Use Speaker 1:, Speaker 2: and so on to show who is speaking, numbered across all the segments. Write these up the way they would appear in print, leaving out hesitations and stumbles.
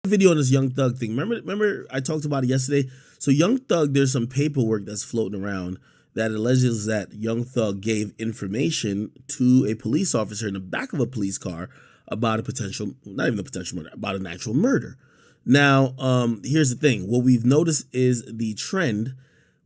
Speaker 1: Video on this Young Thug thing. Remember I talked about it yesterday. So Young Thug, there's some paperwork that's floating around that alleges that Young Thug gave information to a police officer in the back of a police car about a potential, not even a potential murder, about an actual murder. Now, here's the thing. What we've noticed is the trend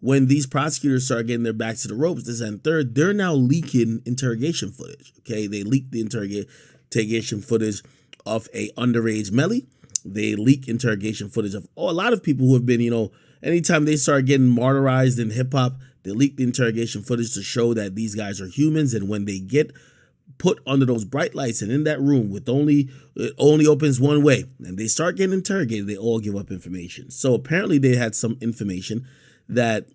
Speaker 1: when these prosecutors start getting their backs to the ropes, this and third, they're now leaking interrogation footage. Okay, they leaked the interrogation footage of a underage Melly. They leak interrogation footage of a lot of people who have been, anytime they start getting martyrized in hip hop, they leak the interrogation footage to show that these guys are humans. And when they get put under those bright lights and in that room with it only opens one way and they start getting interrogated, they all give up information. So apparently they had some information that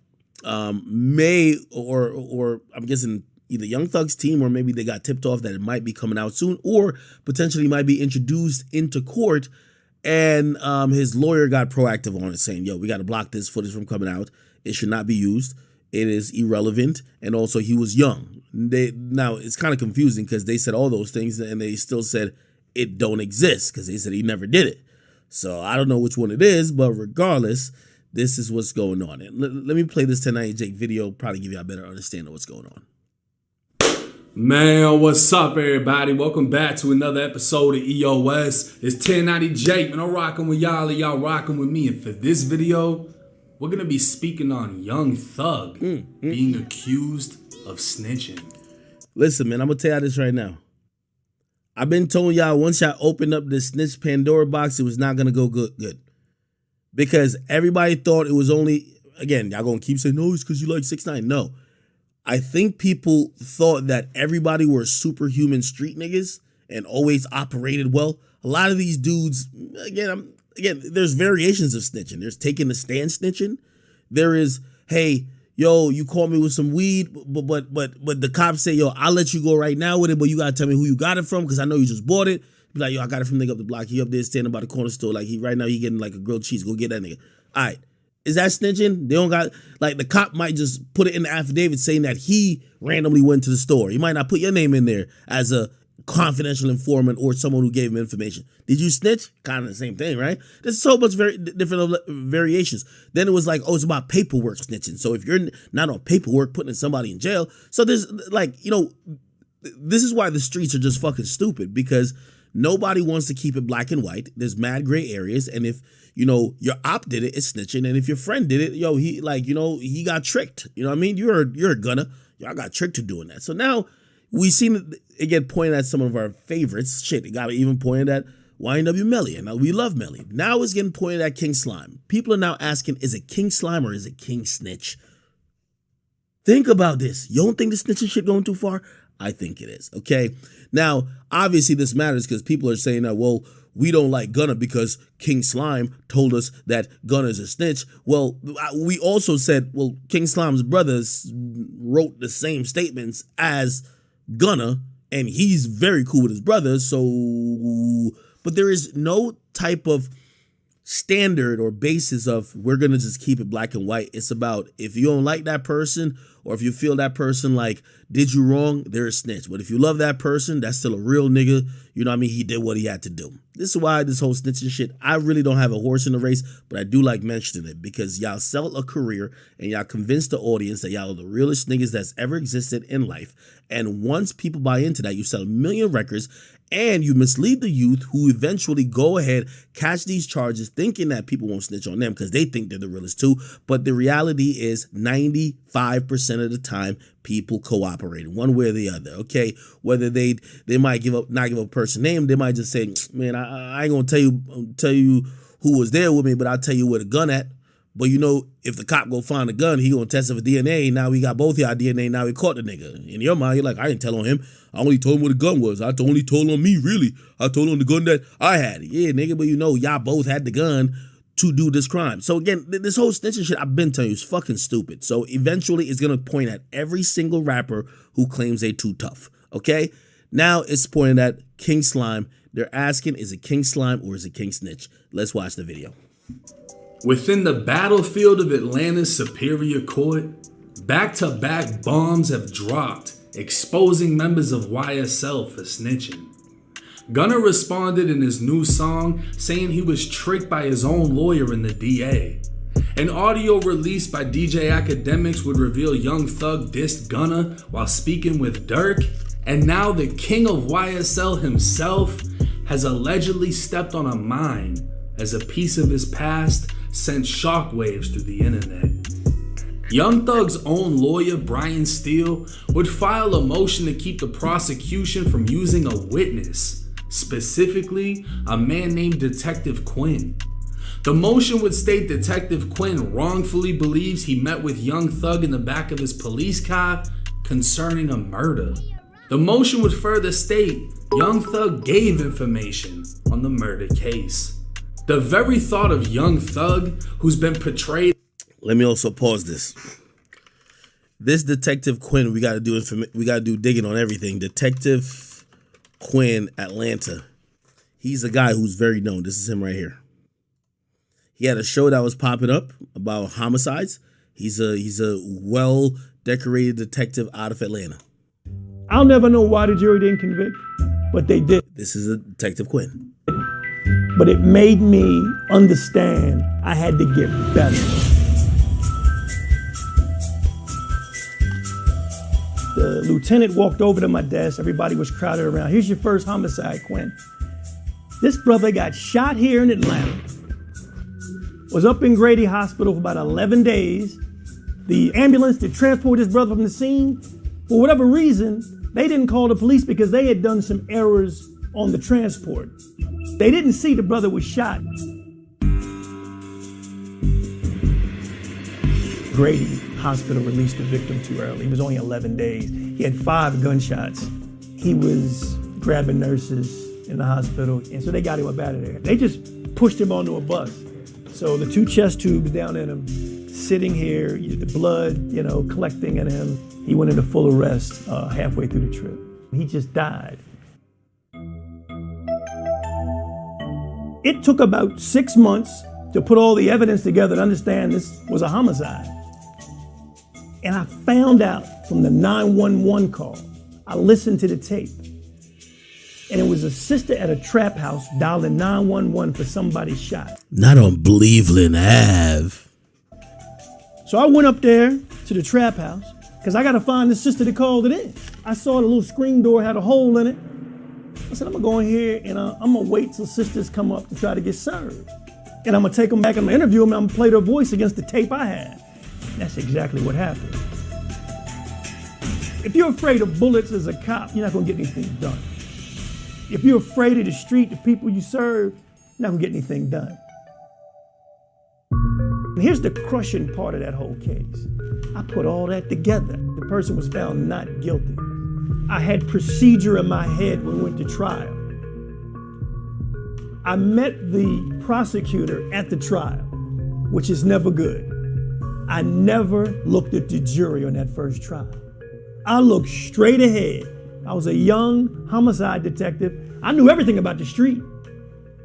Speaker 1: may, or I'm guessing either Young Thug's team, or maybe they got tipped off that it might be coming out soon, or potentially might be introduced into court. And his lawyer got proactive on it, saying, yo, we got to block this footage from coming out. It should not be used. It is irrelevant. And also, he was young. Now, it's kind of confusing because they said all those things and they still said it don't exist because they said he never did it. So I don't know which one it is, but regardless, this is what's going on. And let me play this 1090 Jake video, probably give you a better understanding of what's going on.
Speaker 2: Man, what's up, everybody? Welcome back to another episode of EOS. It's 1090 Jake, man. I'm rocking with y'all and y'all rocking with me. And for this video, we're going to be speaking on Young Thug being accused of snitching.
Speaker 1: Listen, man, I'm going to tell y'all this right now. I've been telling y'all once y'all opened up this snitch Pandora box, it was not going to go good. Because everybody thought it was only, again, y'all going to keep saying, no, it's because you like 6ix9ine. No. I think people thought that everybody were superhuman street niggas and always operated well. A lot of these dudes, again, there's variations of snitching. There's taking the stand snitching. There is, hey, yo, you caught me with some weed, but the cops say, yo, I'll let you go right now with it, but you gotta tell me who you got it from because I know you just bought it. Be like, yo, I got it from nigga up the block. He up there standing by the corner store. Like right now he getting like a grilled cheese. Go get that nigga. All right. Is that snitching? They don't got, like, the cop might just put it in the affidavit saying that he randomly went to the store. He might not put your name in there as a confidential informant or someone who gave him information. Did you snitch? Kind of the same thing, right? There's so much very different variations. Then it was like, oh, it's about paperwork snitching. So if you're not on paperwork, putting somebody in jail. So there's like, this is why the streets are just fucking stupid because nobody wants to keep it black and white. There's mad gray areas. And if, your op did it, it's snitching. And if your friend did it, yo, he got tricked. You know what I mean? You're a gunner. Y'all got tricked to doing that. So now we seen it get pointed at some of our favorites. Shit, it got even pointed at YNW Melly. And now we love Melly. Now it's getting pointed at King Slime. People are now asking, is it King Slime or is it King Snitch? Think about this. You don't think the snitching shit going too far? I think it is. Okay. Now, obviously this matters because people are saying that, well, we don't like Gunna because King Slime told us that Gunna's a snitch. Well, we also said, well, King Slime's brothers wrote the same statements as Gunna, and he's very cool with his brothers. So, but there is no type of standard or basis of we're going to just keep it black and white. It's about if you don't like that person or if you feel that person like did you wrong, they're a snitch. But if you love that person, that's still a real nigga. You know what I mean? He did what he had to do. This is why this whole snitching shit, I really don't have a horse in the race, but I do like mentioning it because y'all sell a career and y'all convince the audience that y'all are the realest niggas that's ever existed in life. And once people buy into that, you sell 1 million records and you mislead the youth who eventually go ahead, catch these charges thinking that people won't snitch on them because they think they're the realest too. But the reality is 95% of the time, people cooperate one way or the other. Okay. Whether they might not give up a person's name. They might just say, man, I ain't gonna tell you who was there with me, but I'll tell you where the gun at. But if the cop go find the gun, he gonna test it for DNA. Now we got both y'all DNA. Now we caught the nigga. In your mind, you're like, I didn't tell on him. I only told him where the gun was. I only told on me, really. I told on the gun that I had. Yeah, nigga, but y'all both had the gun to do this crime. So again, this whole snitching shit, I've been telling you, is fucking stupid. So eventually it's gonna point at every single rapper who claims they too tough. Okay? Now it's pointing at King Slime. They're asking, is it King Slime or is it King Snitch? Let's watch the video.
Speaker 2: Within the battlefield of Atlanta's Superior Court, back-to-back bombs have dropped, exposing members of YSL for snitching. Gunna responded in his new song saying he was tricked by his own lawyer and the DA. An audio released by DJ Akademiks would reveal Young Thug dissed Gunna while speaking with Dirk, and now the king of YSL himself has allegedly stepped on a mine as a piece of his past sent shockwaves through the internet. Young Thug's own lawyer, Brian Steele, would file a motion to keep the prosecution from using a witness, specifically a man named Detective Quinn. The motion would state Detective Quinn wrongfully believes he met with Young Thug in the back of his police car concerning a murder. The motion would further state Young Thug gave information on the murder case. The very thought of Young Thug, who's been portrayed...
Speaker 1: Let me also pause this. This Detective Quinn, we got to do digging on everything. Detective Quinn, Atlanta. He's a guy who's very known. This is him right here. He had a show that was popping up about homicides. He's a well-decorated detective out of Atlanta.
Speaker 3: I'll never know why the jury didn't convict, but they did.
Speaker 1: This is a Detective Quinn.
Speaker 3: But it made me understand I had to get better. The lieutenant walked over to my desk. Everybody was crowded around. Here's your first homicide, Quinn. This brother got shot here in Atlanta. Was up in Grady Hospital for about 11 days. The ambulance that transported his brother from the scene, for whatever reason, they didn't call the police because they had done some errors on the transport. They didn't see the brother was shot. Grady Hospital released the victim too early. It was only 11 days. He had 5 gunshots. He was grabbing nurses in the hospital, and so they got him up out of there. They just pushed him onto a bus. So the 2 chest tubes down in him, sitting here, the blood, collecting in him. He went into full arrest halfway through the trip. He just died. It took about 6 months to put all the evidence together to understand this was a homicide. And I found out from the 911 call. I listened to the tape. And it was a sister at a trap house dialing 911 for somebody shot.
Speaker 1: Not on Cleveland Ave.
Speaker 3: So I went up there to the trap house because I got to find the sister that called it in. I saw the little screen door had a hole in it. I said, I'm going to go in here and I'm going to wait till sisters come up to try to get served. And I'm going to take them back and I'm going to interview them and I'm going to play their voice against the tape I had. That's exactly what happened. If you're afraid of bullets as a cop, you're not going to get anything done. If you're afraid of the street, the people you serve, you're not going to get anything done. And here's the crushing part of that whole case. I put all that together. The person was found not guilty. I had procedure in my head when we went to trial. I met the prosecutor at the trial, which is never good. I never looked at the jury on that first trial. I looked straight ahead. I was a young homicide detective. I knew everything about the street,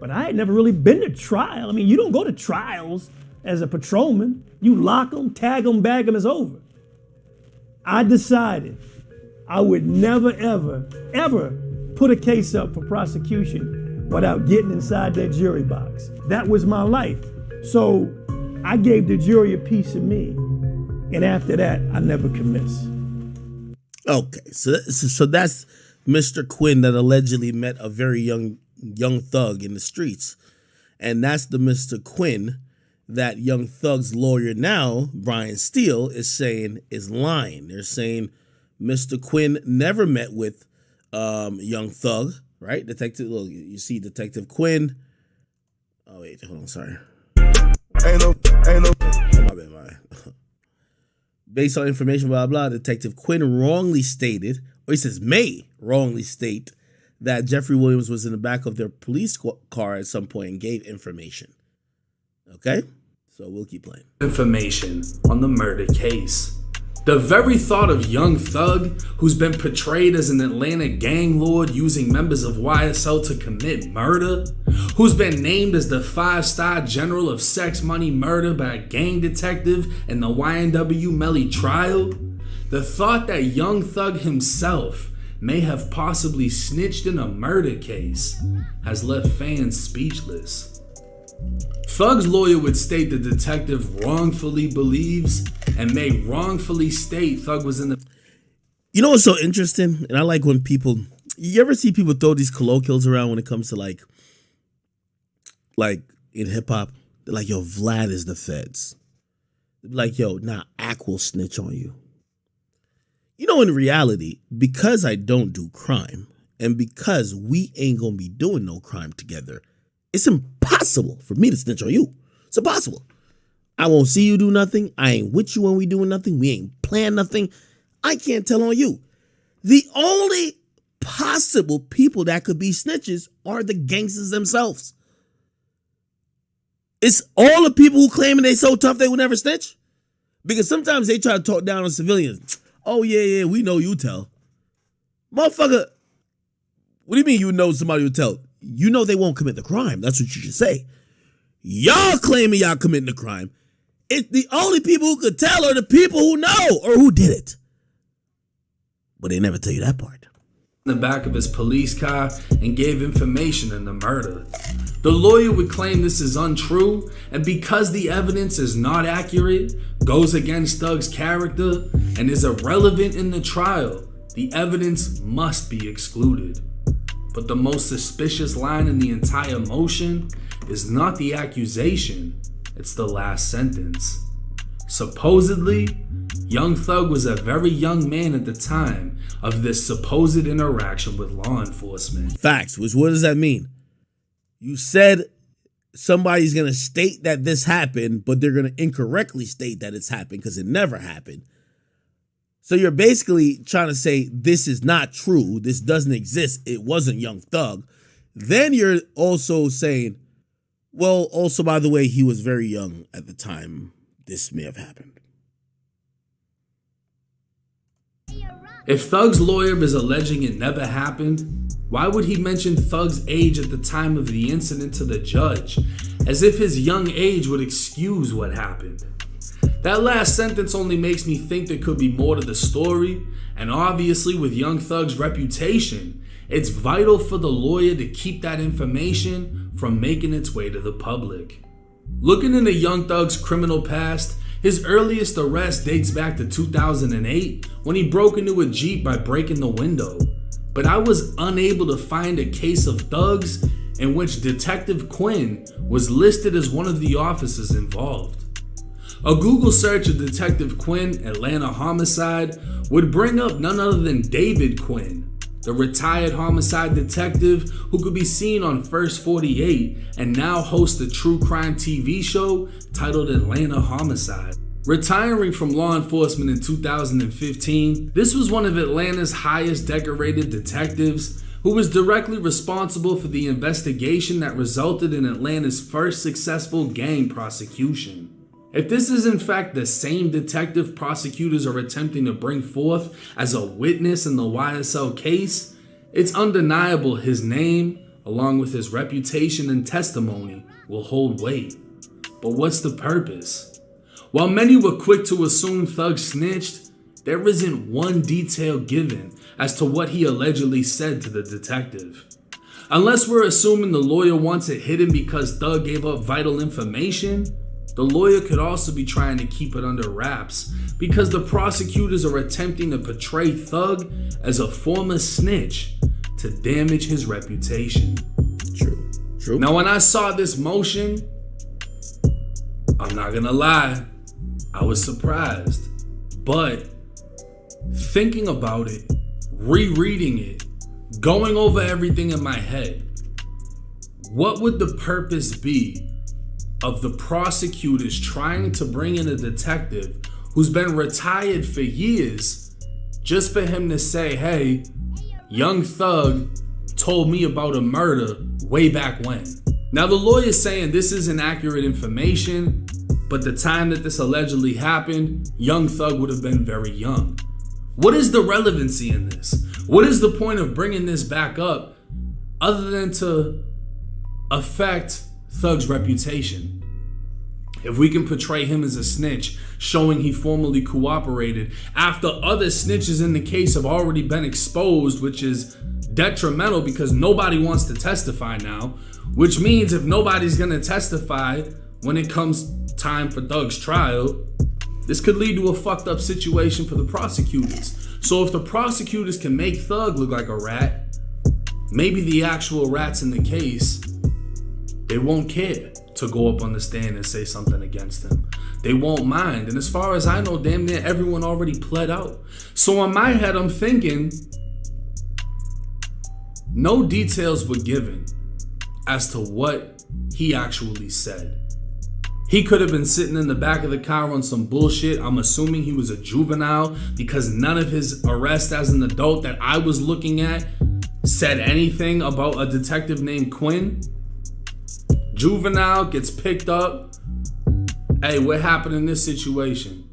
Speaker 3: but I had never really been to trial. I mean, you don't go to trials as a patrolman. You lock them, tag them, bag them, it's over. I decided I would never, ever, ever put a case up for prosecution without getting inside that jury box. That was my life. So I gave the jury a piece of me. And after that, I never could miss.
Speaker 1: Okay, so that's Mr. Quinn that allegedly met a very young thug in the streets. And that's the Mr. Quinn that Young Thug's lawyer now, Brian Steele, is saying is lying. They're saying Mr. Quinn never met with Young Thug, right? Detective, look, you see Detective Quinn. Oh, wait, hold on, sorry. Ain't no. Oh, my bad. Based on information, blah, blah, Detective Quinn wrongly stated, or he says may wrongly state, that Jeffrey Williams was in the back of their police car at some point and gave information. Okay? So we'll keep playing.
Speaker 2: Information on the murder case. The very thought of Young Thug, who's been portrayed as an Atlanta gang lord using members of YSL to commit murder, who's been named as the 5-star general of sex, money, murder by a gang detective in the YNW Melly trial, the thought that Young Thug himself may have possibly snitched in a murder case has left fans speechless. Thug's lawyer would state the detective wrongfully believes and may wrongfully state Thug was in the...
Speaker 1: You know what's so interesting? And I like when people... You ever see people throw these colloquials around when it comes to like in hip hop? They're like, yo, Vlad is the feds. They're like, yo, nah, Ak will snitch on you. You know, in reality, because I don't do crime and because we ain't gonna be doing no crime together, it's impossible for me to snitch on you. It's impossible. I won't see you do nothing. I ain't with you when we doing nothing. We ain't playing nothing. I can't tell on you. The only possible people that could be snitches are the gangsters themselves. It's all the people who claiming they so tough they would never snitch. Because sometimes they try to talk down on civilians. Oh, yeah, we know you tell. Motherfucker, what do you mean you know somebody will tell? You know they won't commit the crime. That's what you should say. Y'all claiming y'all committing the crime. It's the only people who could tell are the people who know or who did it. But they never tell you that part.
Speaker 2: In the back of his police car and gave information in the murder. The lawyer would claim this is untrue, and because the evidence is not accurate, goes against Thug's character, and is irrelevant in the trial, the evidence must be excluded. But the most suspicious line in the entire motion is not the accusation, it's the last sentence. Supposedly, young Thug was a very young man at the time of this supposed interaction with law enforcement.
Speaker 1: Facts, which what does that mean? You said somebody's going to state that this happened, but they're going to incorrectly state that it's happened because it never happened. So you're basically trying to say this is not true. This doesn't exist. It wasn't Young Thug. Then you're also saying, well, also, by the way, he was very young at the time this may have happened.
Speaker 2: If Thug's lawyer is alleging it never happened, why would he mention Thug's age at the time of the incident to the judge, as if his young age would excuse what happened? That last sentence only makes me think there could be more to the story, and obviously with Young Thug's reputation, it's vital for the lawyer to keep that information from making its way to the public. Looking into Young Thug's criminal past, his earliest arrest dates back to 2008 when he broke into a Jeep by breaking the window. But I was unable to find a case of thugs in which Detective Quinn was listed as one of the officers involved. A Google search of Detective Quinn, Atlanta homicide, would bring up none other than David Quinn, the retired homicide detective who could be seen on First 48 and now hosts a true crime TV show titled Atlanta Homicide. Retiring from law enforcement in 2015, this was one of Atlanta's highest decorated detectives who was directly responsible for the investigation that resulted in Atlanta's first successful gang prosecution. If this is in fact the same detective prosecutors are attempting to bring forth as a witness in the YSL case, it's undeniable his name, along with his reputation and testimony, will hold weight. But what's the purpose? While many were quick to assume Thug snitched, there isn't one detail given as to what he allegedly said to the detective. Unless we're assuming the lawyer wants it hidden because Thug gave up vital information, the lawyer could also be trying to keep it under wraps because the prosecutors are attempting to portray Thug as a former snitch to damage his reputation.
Speaker 1: True.
Speaker 2: Now, when I saw this motion, I'm not gonna lie, I was surprised. But thinking about it, rereading it, going over everything in my head, what would the purpose be of the prosecutors trying to bring in a detective who's been retired for years just for him to say, hey, Young Thug told me about a murder way back when? Now, the lawyer's saying this isn't accurate information, but the time that this allegedly happened, Young Thug would have been very young. What is the relevancy in this? What is the point of bringing this back up other than to affect Thug's reputation? if we can portray him as a snitch, showing he formally cooperated after other snitches in the case have already been exposed, which is detrimental because nobody wants to testify now, which means if nobody's gonna testify when it comes time for Thug's trial, this could lead to a fucked up situation for the prosecutors. So if the prosecutors can make Thug look like a rat, maybe the actual rats in the case, they won't care to go up on the stand and say something against him. They won't mind. And as far as I know, damn near everyone already pled out. So in my head, I'm thinking, no details were given as to what he actually said. He could have been sitting in the back of the car on some bullshit. I'm assuming he was a juvenile because none of his arrest as an adult that I was looking at said anything about a detective named Quinn. Juvenile gets picked up. Hey, what happened in this situation?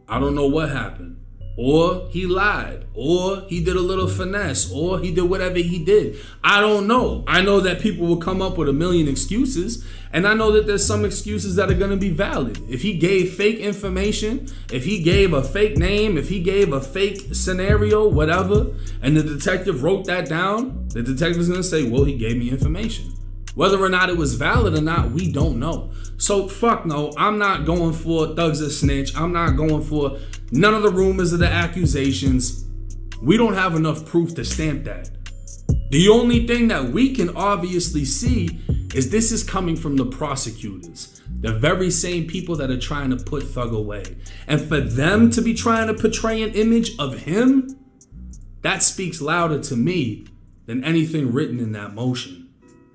Speaker 2: I don't know what happened. Or he lied, or he did a little finesse, or he did whatever he did. I don't know. I know that people will come up with a million excuses, and I know that there's some excuses that are going to be valid. If he gave fake information, if he gave a fake name, if he gave a fake scenario, whatever, and the detective wrote that down, the detective's going to say, well, he gave me information. Whether or not it was valid or not, we don't know. So fuck no, I'm not going for Thug's a snitch. I'm not going for none of the rumors or the accusations. We don't have enough proof to stamp that. The only thing that we can obviously see is this is coming from the prosecutors, the very same people that are trying to put Thug away. And for them to be trying to portray an image of him, that speaks louder to me than anything written in that motion.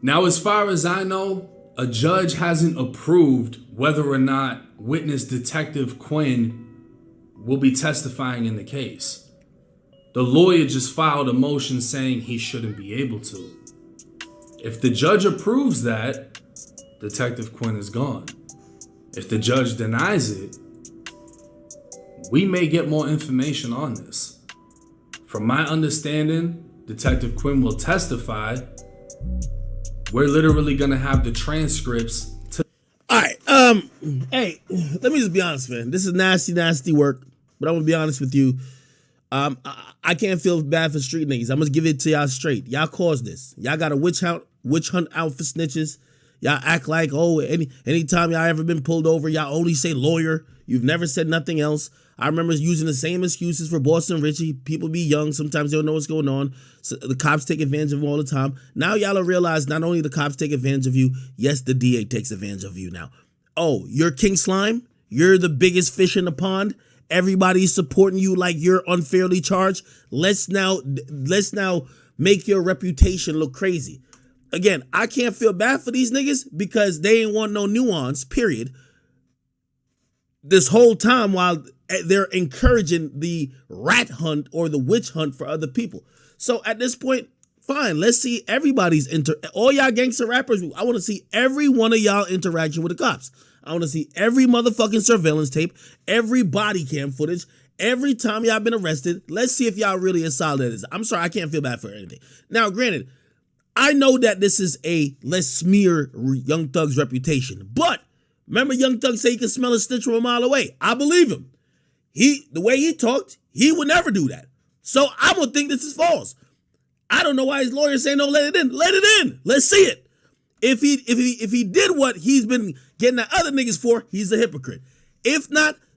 Speaker 2: Now, as far as I know, a judge hasn't approved whether or not witness Detective Quinn will be testifying in the case. The lawyer just filed a motion saying he shouldn't be able to. If the judge approves that, Detective Quinn is gone. If the judge denies it, we may get more information on this. From my understanding, Detective Quinn will testify. We're literally gonna have the transcripts.
Speaker 1: All right. Hey, let me just be honest, man. This is nasty work, but I'm gonna be honest with you. I can't feel bad for street niggas. I'm gonna give it to y'all straight. Y'all caused this. Y'all got a witch hunt out for snitches. Y'all act like, oh, anytime y'all ever been pulled over, y'all only say lawyer. You've never said nothing else. I remember using the same excuses for Boston Richie. People be young. Sometimes they don't know what's going on. So the cops take advantage of them all the time. Now y'all realize not only the cops take advantage of you, yes, the DA takes advantage of you now. Oh, you're King Slime? You're the biggest fish in the pond? Everybody's supporting you like you're unfairly charged? Let's now make your reputation look crazy. Again, I can't feel bad for these niggas because they ain't want no nuance, period. This whole time while they're encouraging the rat hunt or the witch hunt for other people. So at this point, fine, let's see everybody's all y'all gangster rappers. I want to see every one of y'all interaction with the cops. I want to see every motherfucking surveillance tape, every body cam footage, every time y'all been arrested. Let's see if y'all really as solid as this. I'm sorry, I can't feel bad for anything. Now, granted, I know that this is a let's smear Young Thug's reputation, but remember Young Thug say he could smell a snitch from a mile away. I believe him. The way he talked, he would never do that. So I'm gonna think this is false. I don't know why his lawyers say no, let it in. Let it in. Let's see it. If he did what he's been getting at other niggas for, he's a hypocrite. If not,